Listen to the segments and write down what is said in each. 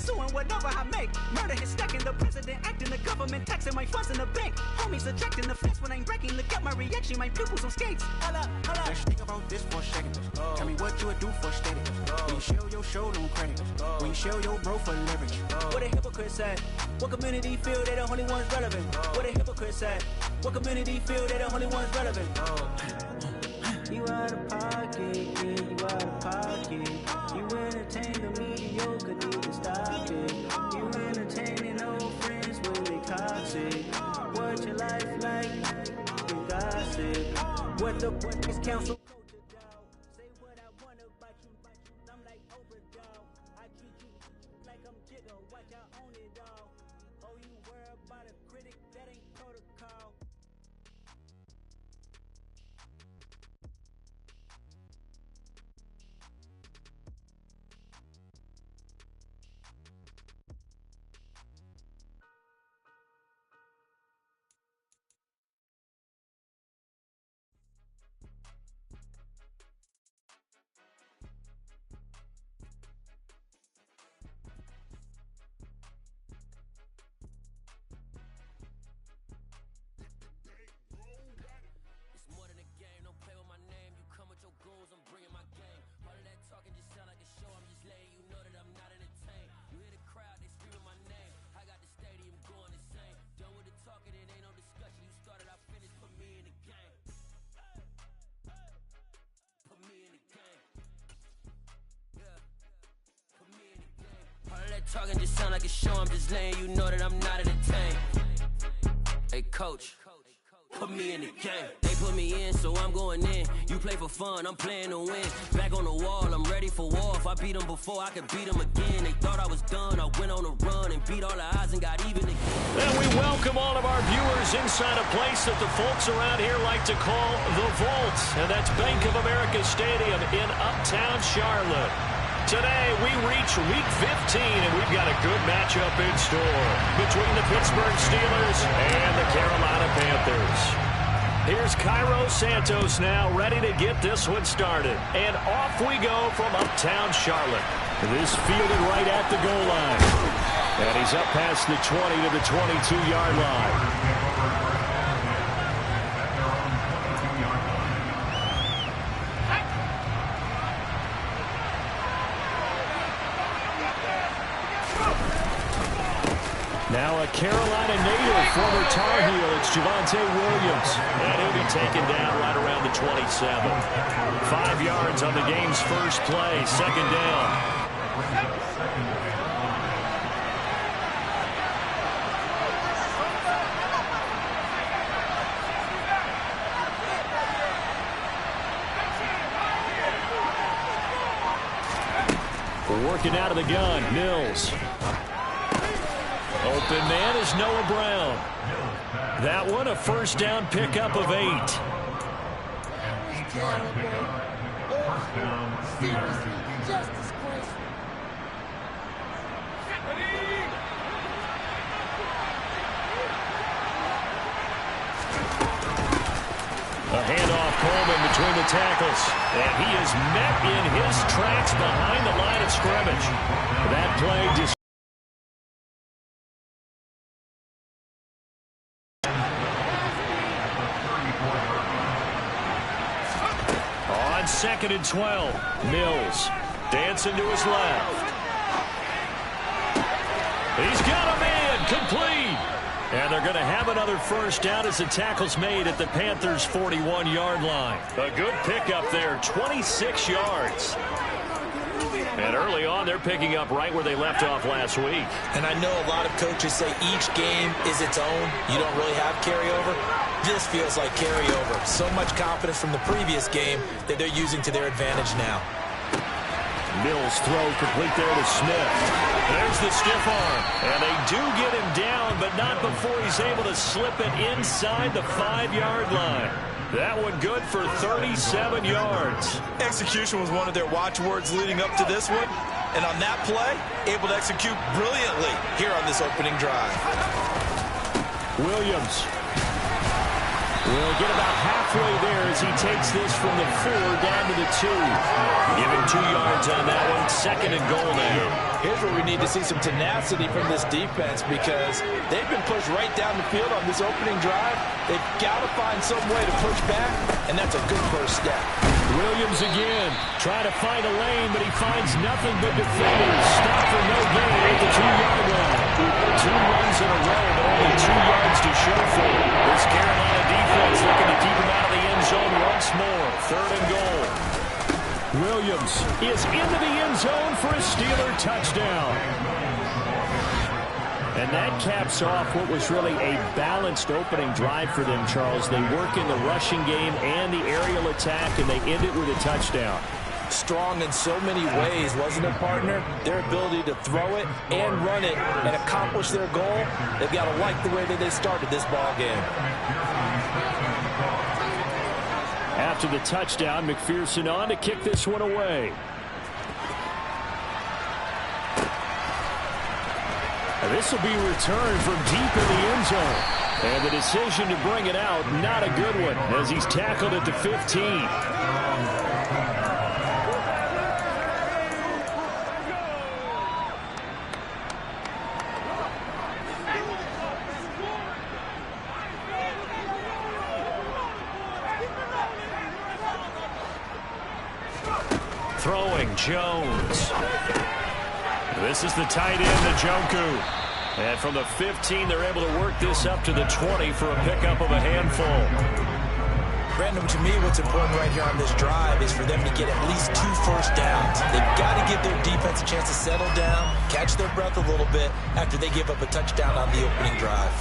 pursuing whatever I make. Murder is stacking, the president acting, the government taxing my funds in the bank. Homies ejecting the fence when I'm breaking. Look at my reaction, my pupils on skates. Hold up, hold up. Let's think about this for a second. Tell me what you would do for steady. When you show your show, no credit. When you show your bro for leverage. What a hypocrite said. What community feel they the only ones relevant? What a hypocrite said. What community feel they the only ones relevant? You out of pocket, yeah, you out of pocket. You entertain the mediocre, need to stop it. You entertaining old friends when they toxic. What your life like? You gossip. What the is council culture, dog? Say what I want about you. I'm like Oprah, dog. I treat you like I'm Jigga. Watch I own it, dog. Oh, you worry about a critic? That ain't protocol. Talking just sound like a show, I'm just letting you know that I'm not entertained. Hey coach, put me in the game. They put me in, so I'm going in. You play for fun, I'm playing to win. Back on the wall, I'm ready for war. If I beat them before, I could beat them again. They thought I was done, I went on a run and beat all the odds and got even again. And we welcome all of our viewers inside a place that the folks around here like to call the Vault. And that's Bank of America Stadium in Uptown Charlotte. Today, we reach Week 15, and we've got a good matchup in store between the Pittsburgh Steelers and the Carolina Panthers. Here's Cairo Santos now, ready to get this one started. And off we go from Uptown Charlotte. This fielded right at the goal line. And he's up past the 20 to the 22-yard line. Now a Carolina native, former Tar Heel, it's Javonte Williams. And he'll be taken down right around the 27. 5 yards on the game's first play, second down. Working out of the gun, Mills. Open man is Noah Brown. That one a first down pickup of 8. A handoff, Coleman between the tackles. And he is met in his tracks behind the line of scrimmage. That play just on 2nd and 12. Mills dancing to his left. He's got a man complete. And they're going to have another first down as the tackle's made at the Panthers' 41-yard line. A good pickup there, 26 yards. And early on, they're picking up right where they left off last week. And I know a lot of coaches say each game is its own. You don't really have carryover. This feels like carryover. So much confidence from the previous game that they're using to their advantage now. Mills throw complete there to Smith. There's the stiff arm. And they do get him down, but not before he's able to slip it inside the 5-yard line. That one good for 37 yards. Execution was one of their watchwords leading up to this one. And on that play, able to execute brilliantly here on this opening drive. Williams. We'll get about halfway there as he takes this from the 4 down to the 2. Give him 2 yards on that one. 2nd and goal now. Here's where we need to see some tenacity from this defense because they've been pushed right down the field on this opening drive. They've got to find some way to push back, and that's a good first step. Williams again, trying to find a lane, but he finds nothing but defenders. Stop for no gain at the 2-yard line. 2 runs in a row, but only 2 yards to show for it. This Carolina defense looking to keep him out of the end zone once more. 3rd and goal. Williams is into the end zone for a Steeler touchdown. And that caps off what was really a balanced opening drive for them, Charles. They work in the rushing game and the aerial attack, and they end it with a touchdown. Strong in so many ways, wasn't it, partner? Their ability to throw it and run it and accomplish their goal, they've got to like the way that they started this ball game. After the touchdown, McPherson on to kick this one away. And this will be returned from deep in the end zone. And the decision to bring it out, not a good one, as he's tackled at the 15. Throwing Jones. This is the tight end, Njoku. And from the 15, they're able to work this up to the 20 for a pickup of a handful. Brandon, to me, what's important right here on this drive is for them to get at least 2 first downs. They've got to give their defense a chance to settle down, catch their breath a little bit after they give up a touchdown on the opening drive.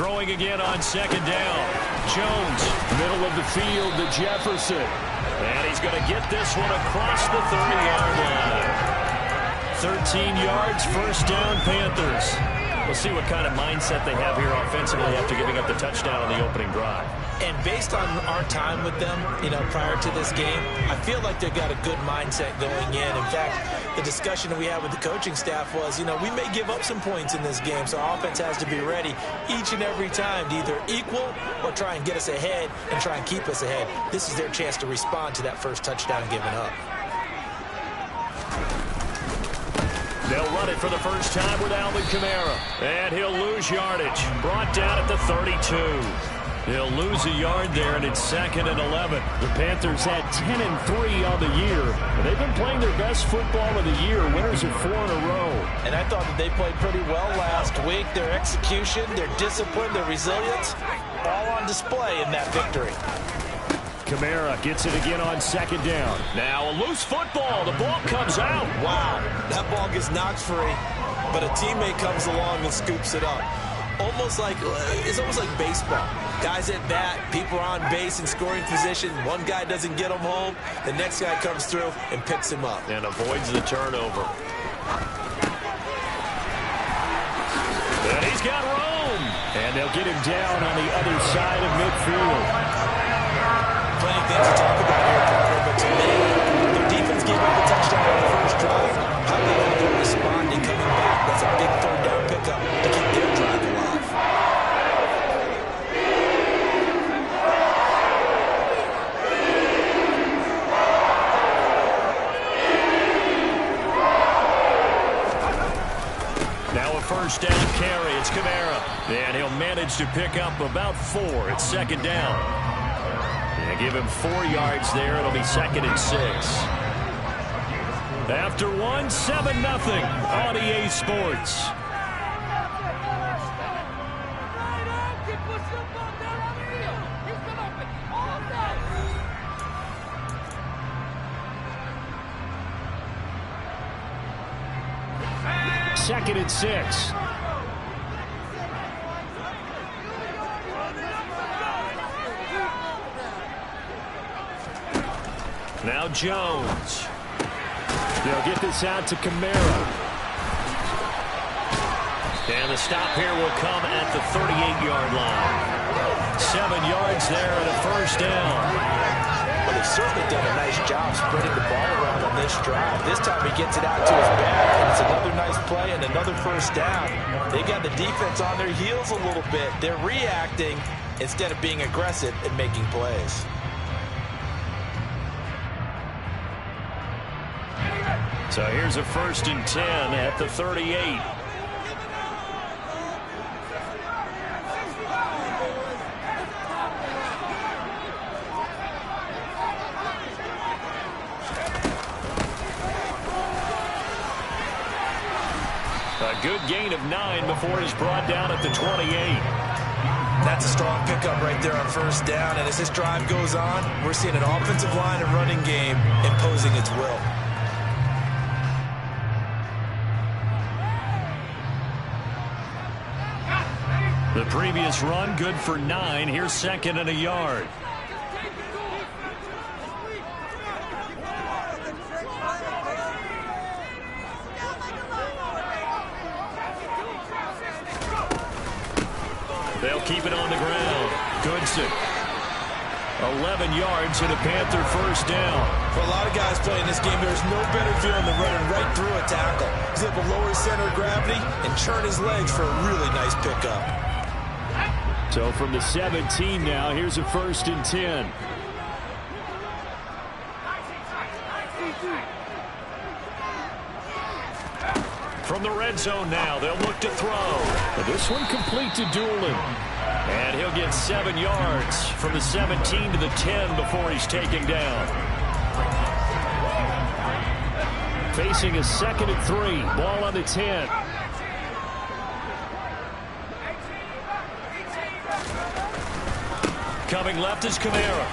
Throwing again on 2nd down. Jones, middle of the field to Jefferson. And he's going to get this one across the 30-yard line. 13 yards, 1st down, Panthers. We'll see what kind of mindset they have here offensively after giving up the touchdown on the opening drive. And based on our time with them, prior to this game, I feel like they've got a good mindset going in. In fact, the discussion that we had with the coaching staff was, we may give up some points in this game, so our offense has to be ready each and every time to either equal or try and get us ahead and try and keep us ahead. This is their chance to respond to that first touchdown given up. They'll run it for the first time with Alvin Kamara. And he'll lose yardage. Brought down at the 32. He'll lose a yard there, and it's 2nd and 11. The Panthers had 10-3 on the year. And they've been playing their best football of the year. Winners of 4 in a row. And I thought that they played pretty well last week. Their execution, their discipline, their resilience, all on display in that victory. Kamara gets it again on 2nd down. Now a loose football. The ball comes out. Wow, that ball gets knocked free, but a teammate comes along and scoops it up. It's almost like baseball. Guys at bat, people are on base in scoring position. One guy doesn't get him home. The next guy comes through and picks him up. And avoids the turnover. And he's got room. And they'll get him down on the other side of midfield. Plenty of things to talk about here, Parker, but to me, their defense gave up a touchdown on the first drive. How they end up responding, coming back, that's a big 3rd down pickup to keep their drive alive. Now a 1st down carry. It's Kamara. And he'll manage to pick up about 4. It's 2nd down. Give him 4 yards there. It'll be 2nd and 6. After 1, 7-0 on EA Sports. Second and 6. Now Jones. They'll get this out to Kamara. And the stop here will come at the 38-yard line. 7 yards there and a 1st down. they've certainly done a nice job spreading the ball around on this drive. This time he gets it out to his back, and it's another nice play and another first down. They got the defense on their heels a little bit. They're reacting instead of being aggressive and making plays. So here's a 1st and 10 at the 38. A good gain of 9 before he's brought down at the 28. That's a strong pickup right there on first down. And as this drive goes on, we're seeing an offensive line and running game imposing its will. The previous run, good for 9. Here's 2nd and a yard. They'll keep it on the ground. Goodson. 11 yards and a Panther first down. For a lot of guys playing this game, there's no better feeling than running right through a tackle. He's able to lower his center of gravity and churn his legs for a really nice pickup. So from the 17 now, here's a 1st and 10. From the red zone now, they'll look to throw. But this one complete to Doolin. And he'll get 7 yards from the 17 to the 10 before he's taken down. Facing a 2nd and 3. Ball on the 10. Coming left is Kamara.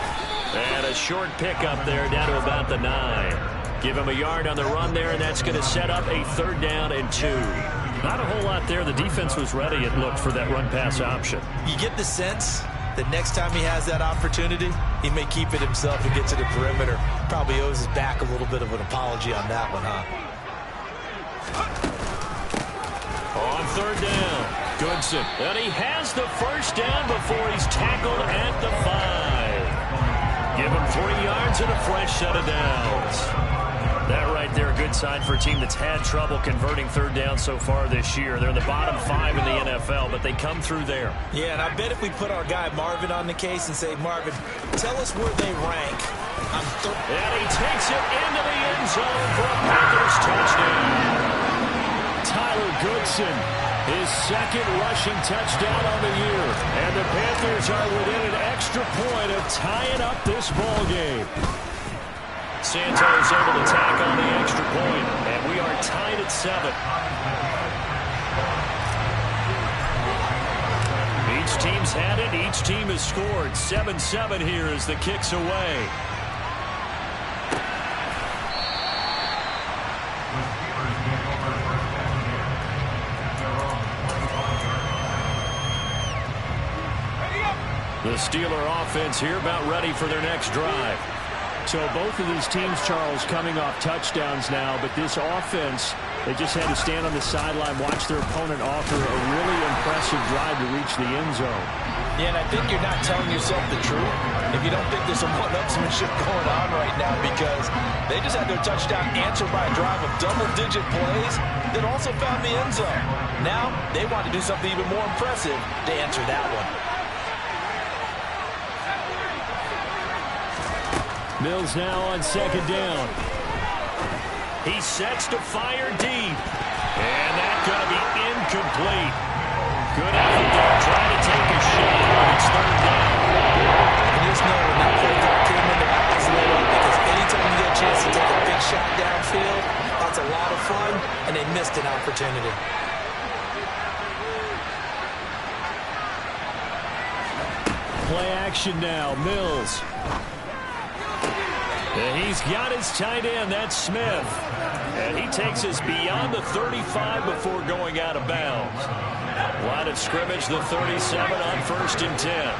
And a short pickup there down to about the 9. Give him a yard on the run there, and that's going to set up a 3rd down and 2. Not a whole lot there. The defense was ready, it looked, for that run-pass option. You get the sense that next time he has that opportunity, he may keep it himself and get to the perimeter. Probably owes his back a little bit of an apology on that one, huh? On 3rd down, Goodson. And he has the first down before he's tackled at the 5. Give him 3 yards and a fresh set of downs. That right there, a good sign for a team that's had trouble converting 3rd down so far this year. They're in the bottom 5 in the NFL, but they come through there. Yeah, and I bet if we put our guy Marvin on the case and say, Marvin, tell us where they rank. And he takes it into the end zone for a Panthers touchdown. Tyler Goodson, his 2nd rushing touchdown on the year. And the Panthers are within an extra point of tying up this ball game. Santos able to tack on the extra point, and we are tied at 7. Each team's had it. Each team has scored. 7-7 here as the kick's away. The Steeler offense here about ready for their next drive. So both of these teams, Charles, coming off touchdowns now, but this offense, they just had to stand on the sideline, watch their opponent offer a really impressive drive to reach the end zone. Yeah, and I think you're not telling yourself the truth if you don't think there's some one-upsmanship going on right now, because they just had their touchdown answered by a drive of double-digit plays that also found the end zone. Now they want to do something even more impressive to answer that one. Mills now on 2nd down. He sets to fire deep. And that's going to be incomplete. Good effort there, trying to take a shot, but it's 3rd down. And just know when that play call came in, the eyes lit up, because anytime you get a chance to take a big shot downfield, that's a lot of fun, and they missed an opportunity. Play action now, Mills. And he's got his tight end, that's Smith. And he takes us beyond the 35 before going out of bounds. Line of scrimmage, the 37 on 1st and 10.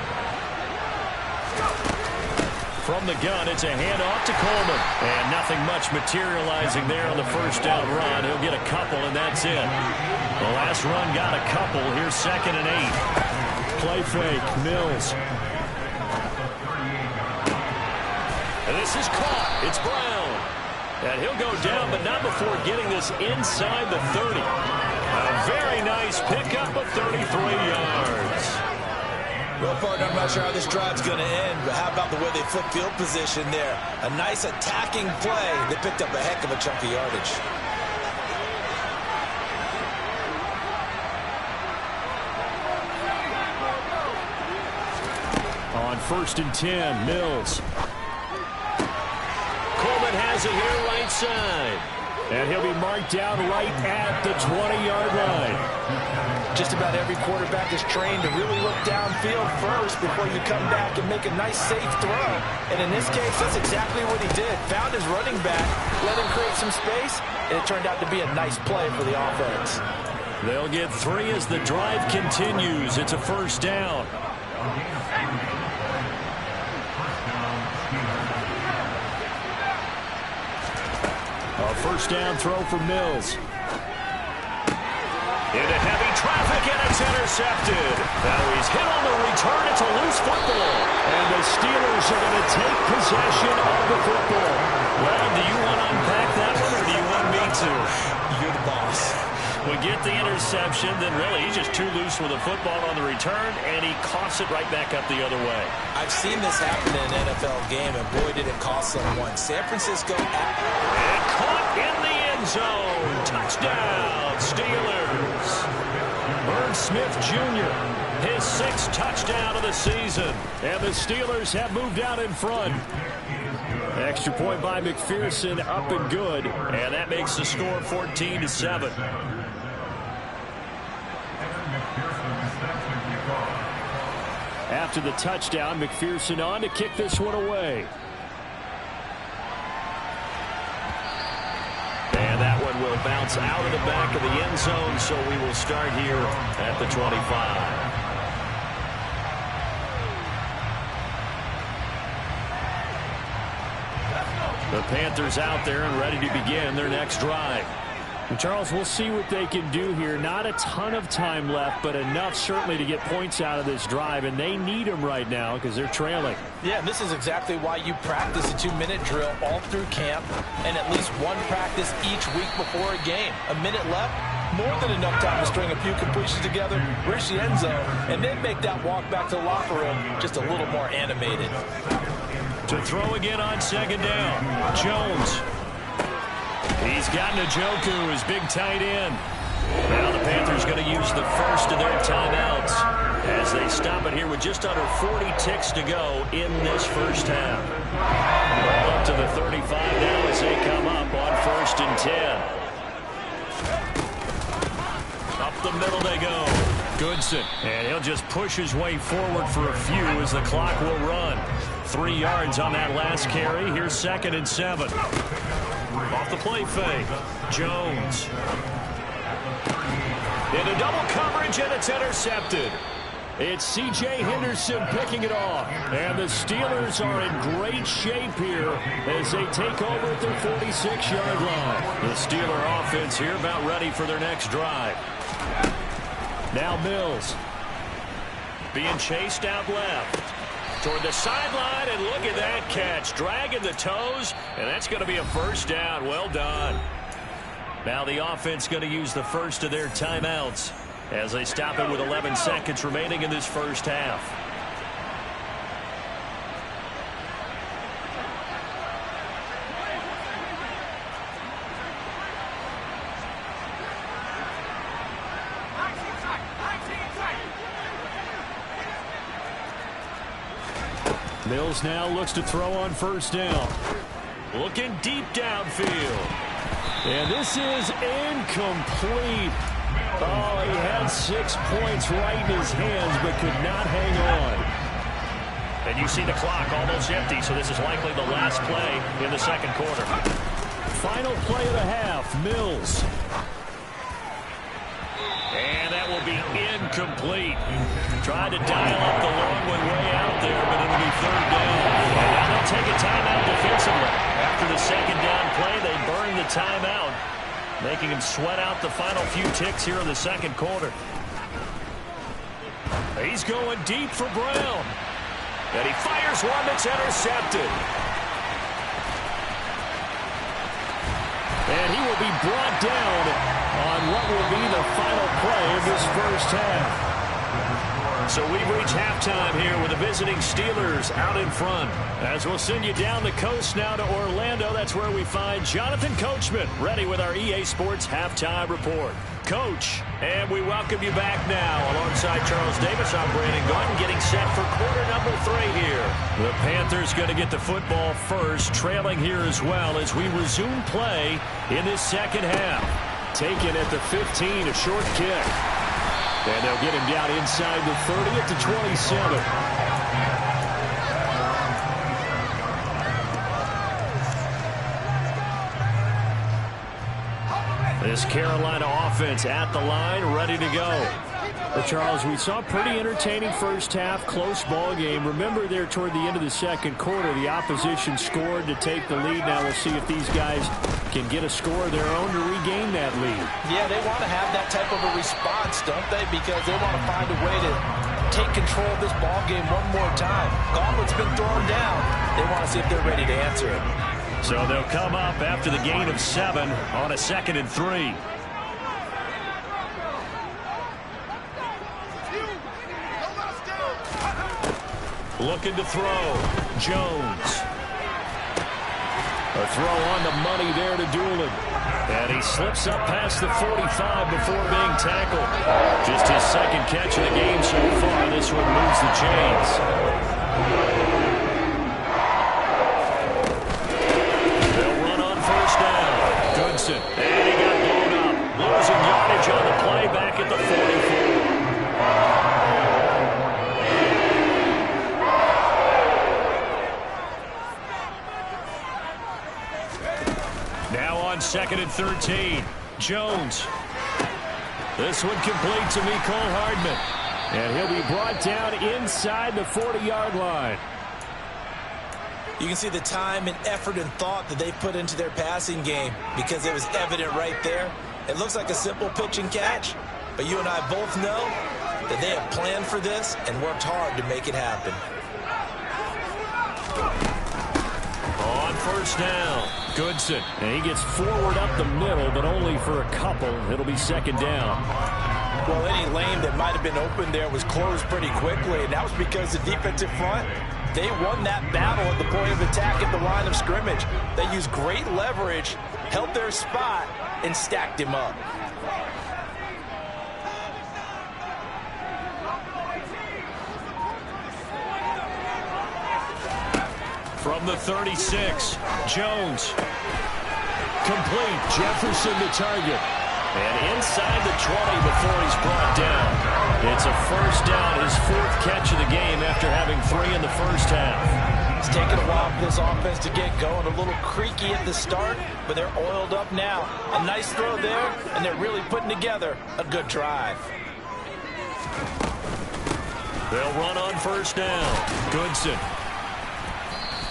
From the gun, it's a handoff to Coleman. And nothing much materializing there on the first down run. He'll get a couple, and that's it. The last run got a couple. Here's 2nd and 8. Play fake, Mills. And This is caught. It's Brown. And he'll go down, but not before getting this inside the 30. A very nice pickup of 33 yards. Well, partner, I'm not sure how this drive's going to end, but how about the way they flip field position there? A nice attacking play. They picked up a heck of a chunk of yardage. On 1st and 10, Mills. Coleman has it here right side. And he'll be marked down right at the 20-yard line. Just about every quarterback is trained to really look downfield first before you come back and make a nice, safe throw. And in this case, that's exactly what he did. Found his running back, let him create some space, and it turned out to be a nice play for the offense. They'll get 3 as the drive continues. It's a 1st down. A 1st down throw for Mills. Into heavy traffic, and it's intercepted. Now he's hit on the return. It's a loose football. And the Steelers are going to take possession of the football. Well, do you want to unpack that one, or do you want me to? You're the boss. We get the interception, then really he's just too loose with the football on the return, and he coughs it right back up the other way. I've seen this happen in an NFL game, and boy, did it cost someone. San Francisco and caught in the end zone. Touchdown, Steelers. Irv Smith Jr., his 6th touchdown of the season. And the Steelers have moved out in front. Extra point by McPherson, up and good. And that makes the score 14-7. After the touchdown, McPherson on to kick this one away. And that one will bounce out of the back of the end zone, so we will start here at the 25. The Panthers out there and ready to begin their next drive. And Charles, we'll see what they can do here. Not a ton of time left, but enough certainly to get points out of this drive, and they need them right now because they're trailing. Yeah, this is exactly why you practice a 2-minute drill all through camp and at least one practice each week before a game. A minute left, more than enough time to string a few completions together, reach the end zone, and then make that walk back to the locker room just a little more animated. To throw again on 2nd down, Jones. He's got Njoku, his big tight end. Now the Panthers going to use the first of their timeouts as they stop it here with just under 40 ticks to go in this first half. Ball up to the 35 now as they come up on 1st and 10. Up the middle they go. Goodson, and he'll just push his way forward for a few as the clock will run. 3 yards on that last carry. Here's 2nd and 7. Off the play fake. Jones. Into double coverage, and it's intercepted. It's C.J. Henderson picking it off. And the Steelers are in great shape here as they take over at their 46-yard line. The Steeler offense here about ready for their next drive. Now Mills. Being chased out left. Toward the sideline, and look at that catch. Dragging the toes, and that's going to be a 1st down. Well done. Now the offense going to use the first of their timeouts as they stop it with 11 seconds remaining in this first half. Mills now looks to throw on 1st down. Looking deep downfield. And this is incomplete. Oh, he had 6 points right in his hands, but could not hang on. And you see the clock almost empty, so this is likely the last play in the 2nd quarter. Final play of the half, Mills. And that will be incomplete. Tried to dial up the long one way out there, but it'll be 3rd down. And now they'll take a timeout defensively. After the 2nd down play, they burn the timeout, making him sweat out the final few ticks here in the 2nd quarter. He's going deep for Brown. And he fires one that's intercepted. And he will be brought down on what will be the final play of this first half. So we've reached halftime here with the visiting Steelers out in front. As we'll send you down the coast now to Orlando, that's where we find Jonathan Coachman ready with our EA Sports Halftime Report. Coach, and we welcome you back now. Alongside Charles Davis, I'm Brandon Gaudin, getting set for quarter number 3 here. The Panthers going to get the football first, trailing here as well as we resume play in this second half. Taken at the 15, a short kick. And they'll get him down inside the 30 at the 27. This Carolina offense at the line, ready to go. Well, Charles, we saw a pretty entertaining first half, close ball game. Remember there toward the end of the second quarter, the opposition scored to take the lead. Now we'll see if these guys can get a score of their own to regain that lead. Yeah, they want to have that type of a response, don't they? Because they want to find a way to take control of this ball game one more time. Gauntlet's been thrown down. They want to see if they're ready to answer it. So they'll come up after the gain of 7 on a 2nd and 3. Looking to throw. Jones. A throw on the money there to Doolin. And he slips up past the 45 before being tackled. Just his second catch of the game so far. This one moves the chains. They'll run on first down. Goodson. And he got blown up. Losing yardage on the play back at the 44. Now on 2nd and 13. Jones. This one complete to Mecole Hardman. And he'll be brought down inside the 40-yard line. You can see the time and effort and thought that they put into their passing game because it was evident right there. It looks like a simple pitch and catch, but you and I both know that they have planned for this and worked hard to make it happen. On first down, Goodson. And he gets forward up the middle, but only for a couple. It'll be 2nd down. Well, any lane that might have been open there was closed pretty quickly, and that was because the defensive front, they won that battle at the point of attack at the line of scrimmage. They used great leverage, held their spot, and stacked him up. From the 36, Jones. Complete. Jefferson to target. And inside the 20 before he's brought down. It's a first down, his 4th catch of the game after having 3 in the first half. It's taken a while for this offense to get going. A little creaky at the start, but they're oiled up now. A nice throw there, and they're really putting together a good drive. They'll run on first down. Goodson.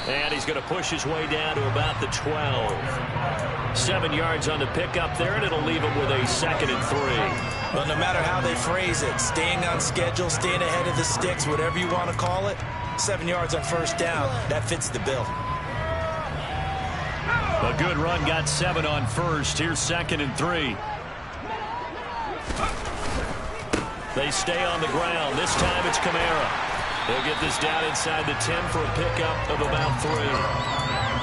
And he's going to push his way down to about the 12. 7 yards on the pickup there, and it'll leave him with a 2nd and 3. Well, no matter how they phrase it, staying on schedule, staying ahead of the sticks, whatever you want to call it, 7 yards on first down, that fits the bill. A good run, got 7 on first. Here's 2nd and 3. They stay on the ground. This time it's Kamara. They'll get this down inside the 10 for a pickup of about 3.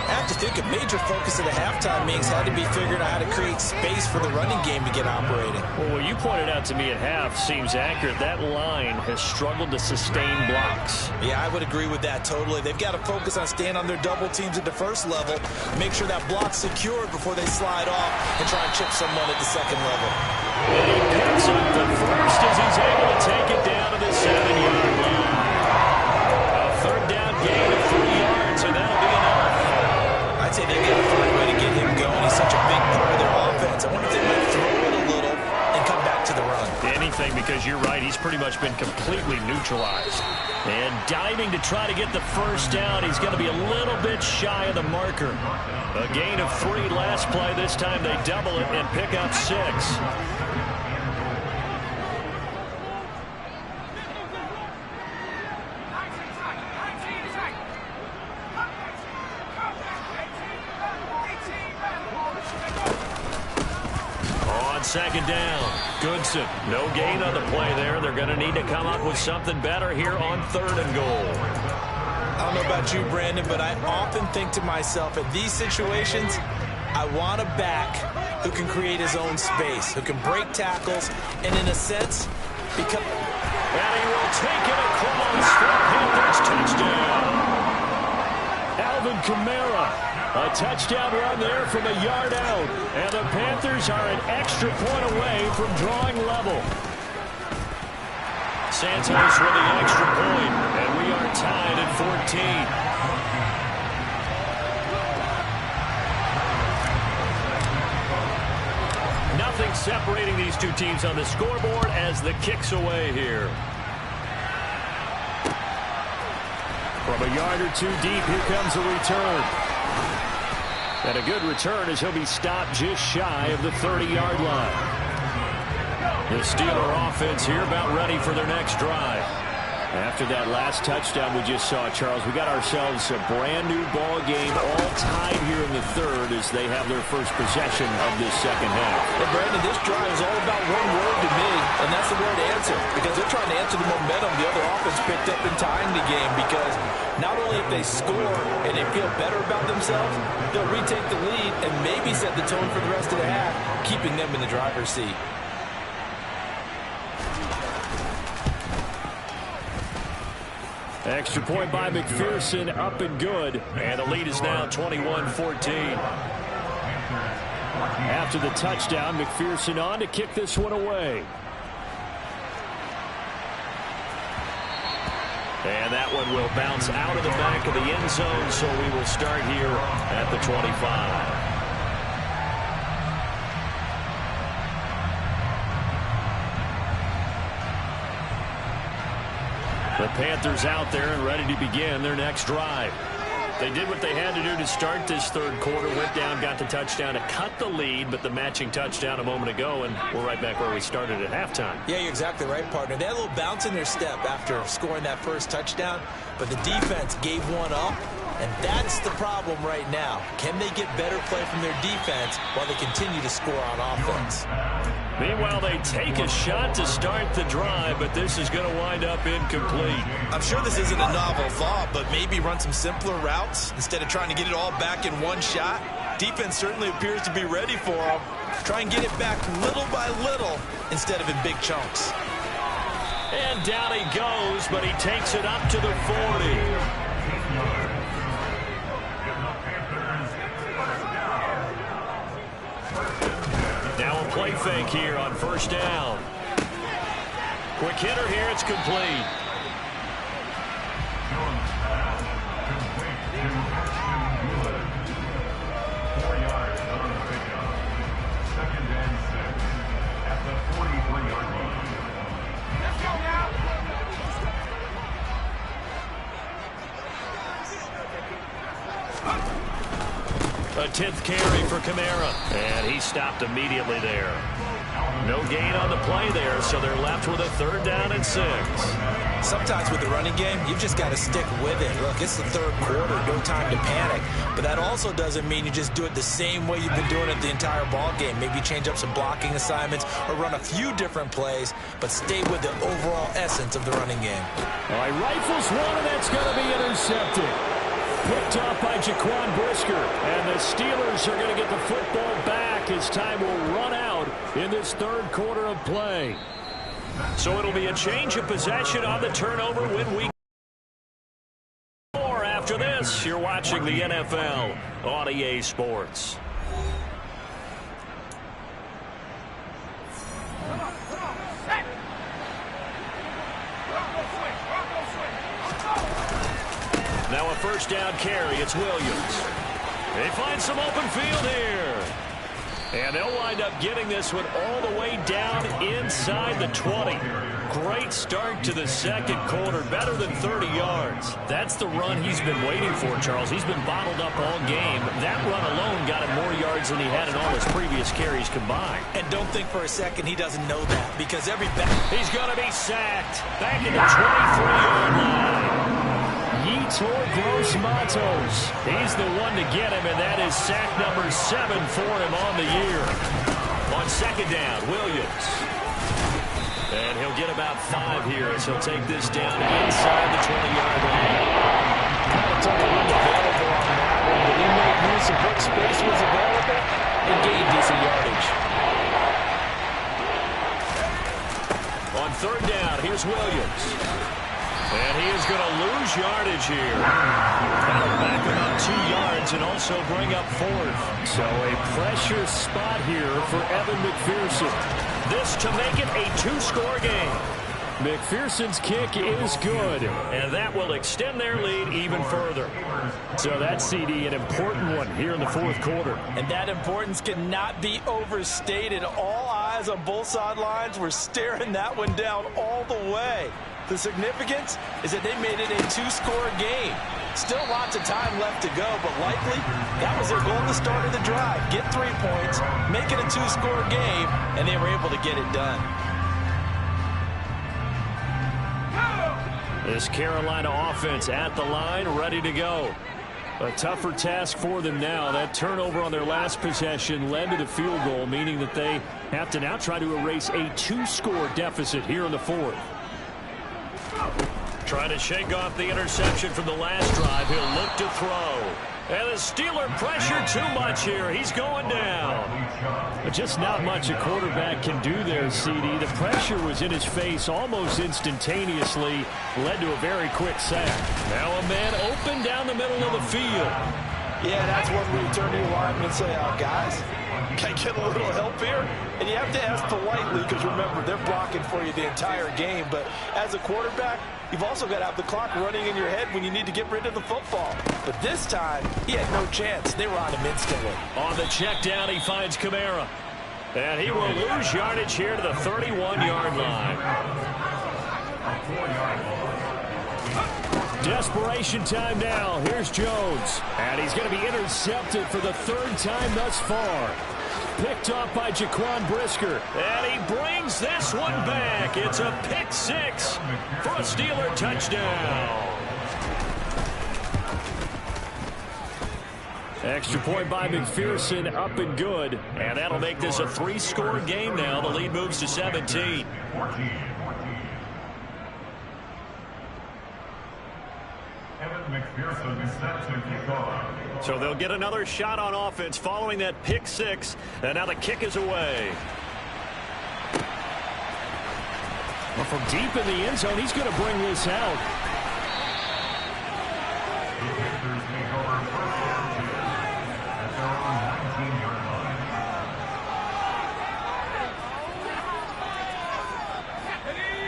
I have to think a major focus of the halftime meetings had to be figuring out how to create space for the running game to get operating. Well, what you pointed out to me at half seems accurate. That line has struggled to sustain blocks. Yeah, I would agree with that totally. They've got to focus on staying on their double teams at the first level, make sure that block's secured before they slide off and try and chip someone at the second level. And he picks up the first as he's able to take it down to the 7-yard line. A 3rd down gain of 3 yards, and that'll be enough. I'd say they've got to find a way to get him going. He's such a big part of their offense. I wonder if they might throw it a little and come back to the run. Anything, because you're right. He's pretty much been completely neutralized. And diving to try to get the first down. He's going to be a little bit shy of the marker. A gain of 3 last play. This time they double it and pick up 6. second down. Goodson, no gain on the play there. They're going to need to come up with something better here on 3rd and goal. I don't know about you, Brandon, but I often think to myself, in these situations, I want a back who can create his own space, who can break tackles, and in a sense, become... And he will take it across for Panthers touchdown. Alvin Kamara, a touchdown run there from a yard out. And the Panthers are an extra point away from drawing level. Santos with the extra point, and we are tied at 14. Nothing separating these two teams on the scoreboard as the kick's away here. From a yard or two deep, here comes a return. And a good return as he'll be stopped just shy of the 30-yard line. The Steeler offense here about ready for their next drive. After that last touchdown we just saw, Charles, we got ourselves a brand-new ball game all tied here in the 3rd as they have their first possession of this second half. Well, Brandon, this drive is all about one word to me, and that's the word answer, because they're trying to answer the momentum the other offense picked up in tying the game, because not only if they score and they feel better about themselves, they'll retake the lead and maybe set the tone for the rest of the half, keeping them in the driver's seat. Extra point by McPherson, up and good. And the lead is now 21-14. After the touchdown, McPherson on to kick this one away. And that one will bounce out of the back of the end zone, so we will start here at the 25. The Panthers out there and ready to begin their next drive. They did what they had to do to start this 3rd quarter, went down, got the touchdown to cut the lead, but the matching touchdown a moment ago, and we're right back where we started at halftime. Yeah, you're exactly right, partner. They had a little bounce in their step after scoring that first touchdown, but the defense gave one up, and that's the problem right now. Can they get better play from their defense while they continue to score on offense? Meanwhile, they take a shot to start the drive, but this is going to wind up incomplete. I'm sure this isn't a novel thought, but maybe run some simpler routes instead of trying to get it all back in one shot. Defense certainly appears to be ready for them. Try and get it back little by little instead of in big chunks. And down he goes, but he takes it up to the 40. Now a play fake here on 1st down. Quick hitter here, it's complete. A 10th carry for Kamara, and he stopped immediately there. No gain on the play there, so they're left with a 3rd down and 6. Sometimes with the running game, you've just got to stick with it. Look, it's the 3rd quarter, no time to panic. But that also doesn't mean you just do it the same way you've been doing it the entire ball game. Maybe change up some blocking assignments or run a few different plays, but stay with the overall essence of the running game. All right, rifles one, and that's going to be intercepted. Picked off by Jaquan Brisker, and the Steelers are going to get the football back as time will run out in this 3rd quarter of play. So it'll be a change of possession on the turnover when we more after this. You're watching the NFL on EA Sports. Now a 1st down carry. It's Williams. They find some open field here. And they'll wind up getting this one all the way down inside the 20. Great start to the 2nd quarter. Better than 30 yards. That's the run he's been waiting for, Charles. He's been bottled up all game. That run alone got him more yards than he had in all his previous carries combined. And don't think for a second he doesn't know that, because every back... He's going to be sacked. Back in the 23-yard line. Yetur Gross-Matos. He's the one to get him, and that is sack number 7 for him on the year. Well, On second down, Williams. And he'll get about 5 here as he'll take this down inside the 20-yard line. Kind of took a run available on that one, but he made use of what space was available and gained decent yardage. On third down, here's Williams. And he is going to lose yardage here. That'll back about 2 yards and also bring up 4th. So a pressure spot here for Evan McPherson. This to make it a 2-score game. McPherson's kick is good, and that will extend their lead even further. So that's, CD, an important one here in the 4th quarter. And that importance cannot be overstated. All eyes on both sidelines were staring that one down all the way. The significance is that they made it a 2-score game. Still lots of time left to go, but likely that was their goal at the start of the drive. Get 3 points, make it a 2-score game, and they were able to get it done. This Carolina offense at the line, ready to go. A tougher task for them now. That turnover on their last possession led to the field goal, meaning that they have to now try to erase a 2-score deficit here in the 4th. Trying to shake off the interception from the last drive. He'll look to throw. And the Steeler pressure too much here. He's going down. But just not much a quarterback can do there, CD. The pressure was in his face almost instantaneously. Led to a very quick sack. Now a man open down the middle of the field. Yeah, that's one where you turn to your lineman and say, guys, can I get a little help here? And you have to ask politely because, remember, they're blocking for you the entire game. But as a quarterback, you've also got to have the clock running in your head when you need to get rid of the football. But this time, he had no chance. They were on him instantly. On the check down, he finds Kamara. And he will lose yardage here to the 31-yard line. Desperation time now. Here's Jones. And he's going to be intercepted for the 3rd time thus far. Picked off by Jaquan Brisker. And he brings this one back. It's a pick 6 for a Steeler touchdown. Extra point by McPherson, up and good. And that'll make this a 3-score game now. The lead moves to 17. So they'll get another shot on offense following that pick 6. And now the kick is away. Well, from deep in the end zone, he's going to bring this out.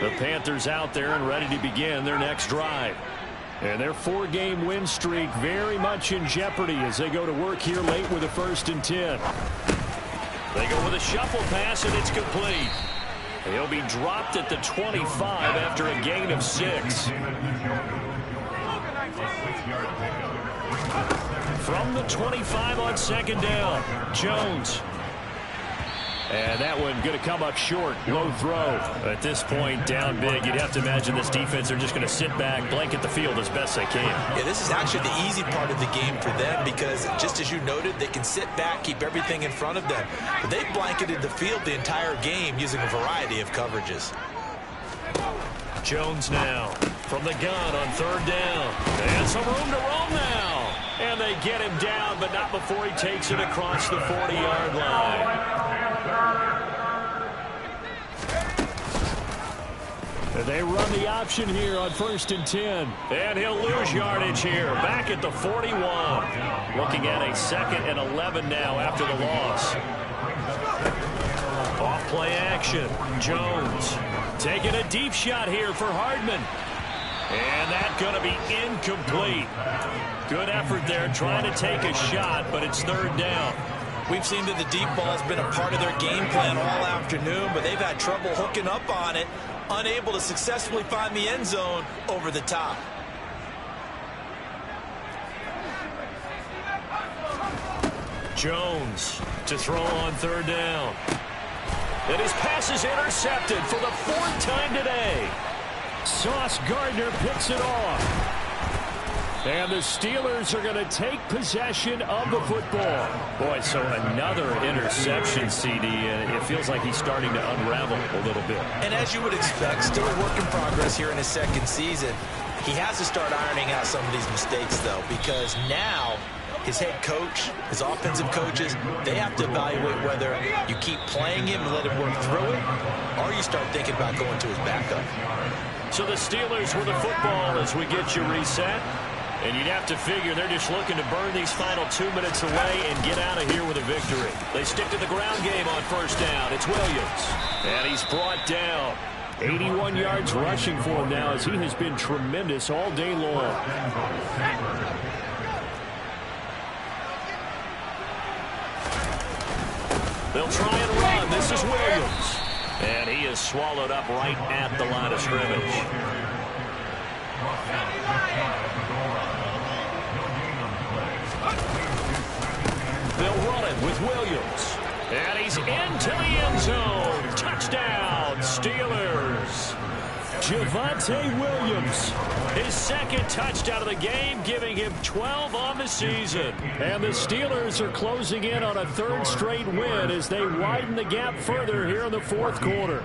The Panthers out there and ready to begin their next drive. And their 4-game win streak very much in jeopardy as they go to work here late with a 1st and 10. They go with a shuffle pass, and it's complete. He'll be dropped at the 25 after a gain of 6. From the 25 on 2nd down, Jones. And that one going to come up short. Low throw. At this point, down big. You'd have to imagine this defense, they're just going to sit back, blanket the field as best they can. Yeah, this is actually the easy part of the game for them because, just as you noted, they can sit back, keep everything in front of them. But they've blanketed the field the entire game using a variety of coverages. Jones now from the gun on 3rd down. And some room to roam now. And they get him down, but not before he takes it across the 40-yard line. They run the option here on 1st and 10. And he'll lose yardage here. Back at the 41. Looking at a 2nd and 11 now after the loss. Off play action. Jones taking a deep shot here for Hardman. And that's going to be incomplete. Good effort there trying to take a shot, but it's 3rd down. We've seen that the deep ball has been a part of their game plan all afternoon, but they've had trouble hooking up on it, unable to successfully find the end zone over the top. Jones to throw on 3rd down. And his pass is intercepted for the 4th time today. Sauce Gardner picks it off. And the Steelers are going to take possession of the football. Boy, so another interception, CD, and it feels like he's starting to unravel a little bit. And as you would expect, still a work in progress here in his second season. He has to start ironing out some of these mistakes, though, because now his head coach, his offensive coaches, they have to evaluate whether you keep playing him and let him work through it, or you start thinking about going to his backup. So the Steelers with the football as we get you reset. And you'd have to figure they're just looking to burn these final 2 minutes away and get out of here with a victory. They stick to the ground game on first down. It's Williams. And he's brought down. 81 yards rushing for him now as he has been tremendous all day long. They'll try and run. This is Williams. And he is swallowed up right at the line of scrimmage. They'll run it with Williams. And he's into the end zone. Touchdown, Steelers. Javonte Williams, his second touchdown of the game, giving him 12 on the season. And the Steelers are closing in on a third straight win as they widen the gap further here in the fourth quarter.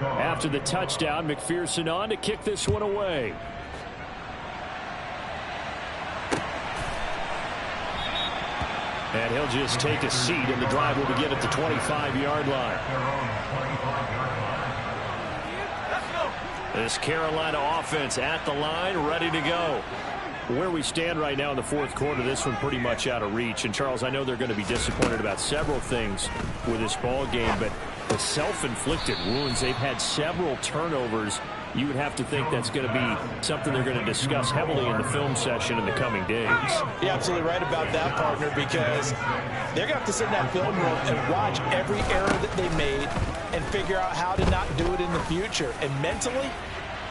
After the touchdown, McPherson on to kick this one away. And he'll just take a seat, and the drive will begin at the 25-yard line. This Carolina offense at the line, ready to go. Where we stand right now in the fourth quarter, this one pretty much out of reach. And, Charles, I know they're going to be disappointed about several things with this ball game, but the self-inflicted wounds, they've had several turnovers. You would have to think that's going to be something they're going to discuss heavily in the film session in the coming days. You're absolutely right about that, partner, because they're going to have to sit in that film room and watch every error that they made and figure out how to not do it in the future. And mentally,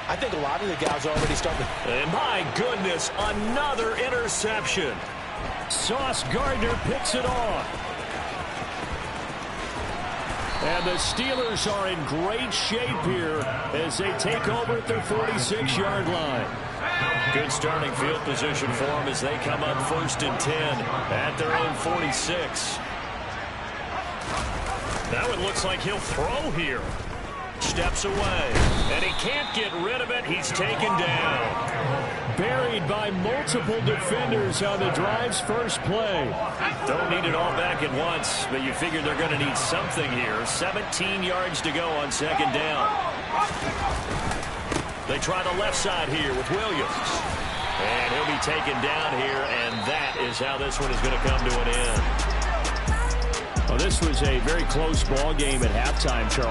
I think a lot of the guys are already starting to... And my goodness, another interception. Sauce Gardner picks it off. And the Steelers are in great shape here as they take over at their 46-yard line. Good starting field position for them as they come up 1st and 10 at their own 46. Now it looks like he'll throw here. Steps away, and he can't get rid of it. He's taken down. Buried by multiple defenders on the drive's first play. Don't need it all back at once, but you figure they're going to need something here. 17 yards to go on second down. They try the left side here with Williams. And he'll be taken down here, and that is how this one is going to come to an end. Well, this was a very close ball game at halftime, Charles.